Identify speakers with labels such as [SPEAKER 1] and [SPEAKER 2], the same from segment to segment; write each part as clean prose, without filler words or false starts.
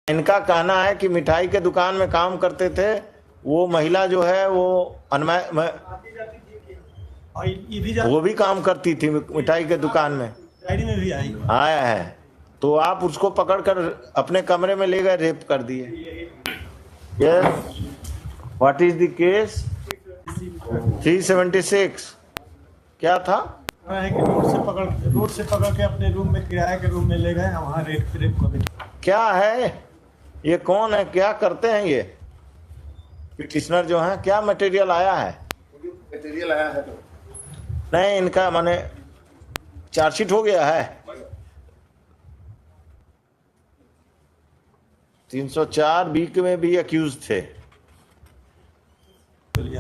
[SPEAKER 1] इनका कहना है कि मिठाई के दुकान में काम करते थे, वो महिला जो है वो वो भी काम करती थी मिठाई के दुकान में,
[SPEAKER 2] में भी
[SPEAKER 1] आया है, तो आप उसको पकड़कर अपने कमरे में ले गए, रेप कर दिए। Yes, what is the case? 376 क्या था?
[SPEAKER 2] रोड से पकड़ के अपने रूम में, किराए के रूम में ले गए, वहाँ रेप कर दिया।
[SPEAKER 1] क्या है ये? कौन है? क्या करते हैं ये पिटिशनर जो है? क्या मटेरियल आया है?
[SPEAKER 3] मटेरियल आया है तो
[SPEAKER 1] नहीं, इनका माने चार्जशीट हो गया है। 304 बीक में भी अक्यूज थे।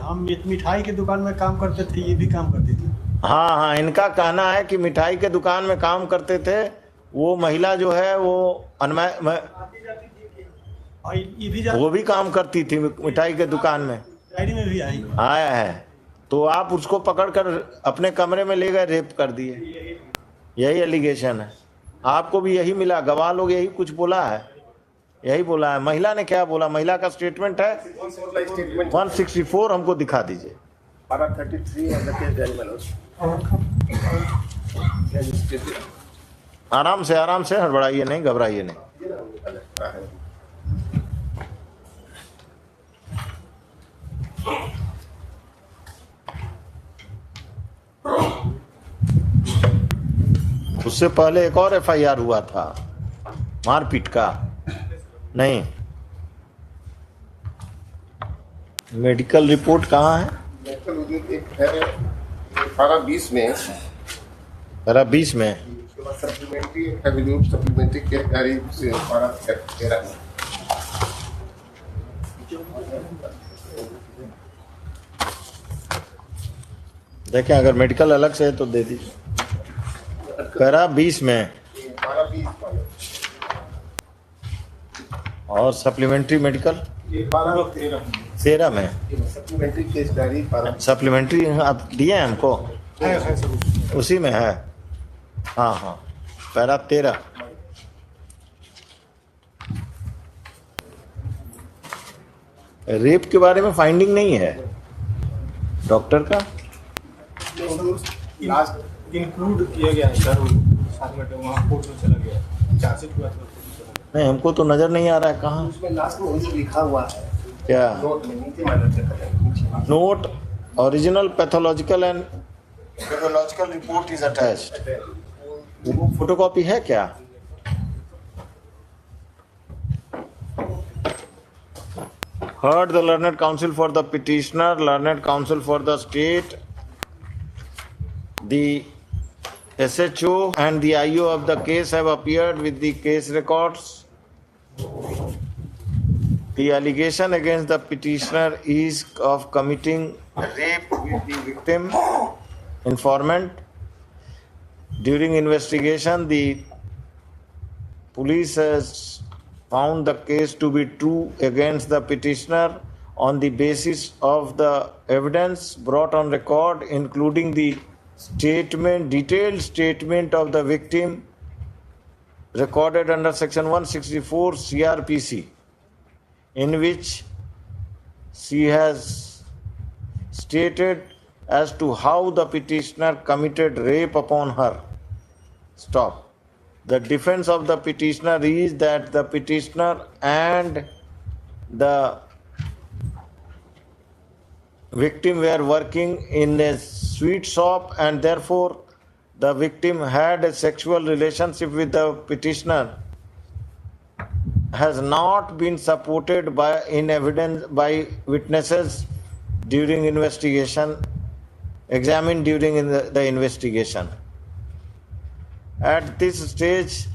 [SPEAKER 2] हम मिठाई की दुकान में काम करते थे, ये भी काम करती थी।
[SPEAKER 1] हाँ, इनका कहना है कि मिठाई के दुकान में काम करते थे, वो महिला जो है वो वो भी काम करती थी मिठाई के दुकान में,
[SPEAKER 2] में भी
[SPEAKER 1] आया है, तो आप उसको पकड़कर अपने कमरे में ले गए, रेप कर दिए। यही एलिगेशन है। आपको भी यही मिला? गवाह लोग यही कुछ बोला है? यही बोला है। महिला ने क्या बोला? महिला का स्टेटमेंट है 164, हमको दिखा दीजिए। आराम से हड़बड़ाइए नहीं, घबराइए नहीं। उससे पहले एक और एफआईआर हुआ था मारपीट का। नहीं, मेडिकल रिपोर्ट कहाँ है?
[SPEAKER 3] पारा 20 में,
[SPEAKER 1] पारा 20 में
[SPEAKER 3] सप्लीमेंट्री के तारीख से पारा 13 में।
[SPEAKER 1] देखें, अगर मेडिकल अलग से है तो दे दीजिए। पैरा 20 में और सप्लीमेंट्री मेडिकल 13 में।
[SPEAKER 3] सप्लीमेंट्री केस डायरी
[SPEAKER 1] सप्लीमेंट्री आप दिए हैं हमको? उसी में है। हाँ, पैरा 13। रेप के बारे में फाइंडिंग नहीं है डॉक्टर का?
[SPEAKER 2] लास्ट इंक्लूड किया गया है सर, साथ में वहाँ कोर्ट में चला गया, चार्जशीट हुआ था।
[SPEAKER 1] नहीं, हमको तो नजर नहीं आ रहा है। कहाँ?
[SPEAKER 3] उसमें लास्ट में वही लिखा हुआ है।
[SPEAKER 1] क्या?
[SPEAKER 3] नोट में नीचे मदद
[SPEAKER 1] note, original pathological and pathological report is attached. वो फोटोकॉपी है क्या? Heard the learned counsel for the petitioner, learned counsel for the state, the SHO and the IO of the case have appeared with the case records. The allegation against the petitioner is of committing rape with the victim informant. During investigation, the police has found the case to be true against the petitioner on the basis of the evidence brought on record, including the detailed statement of the victim recorded under section 164 CRPC, in which she has stated as to how the petitioner committed rape upon her. Stop. The defense of the petitioner is that the petitioner and the victim were working in a sweet shop, and therefore the victim had a sexual relationship with the petitioner has not been supported by in evidence by witnesses during investigation, examined during the investigation. At this stage,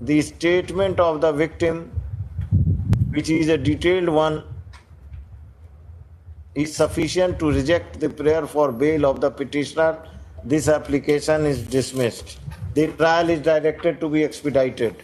[SPEAKER 1] the statement of the victim, which is a detailed one, is sufficient to reject the prayer for bail of the petitioner. This application is dismissed. The trial is directed to be expedited.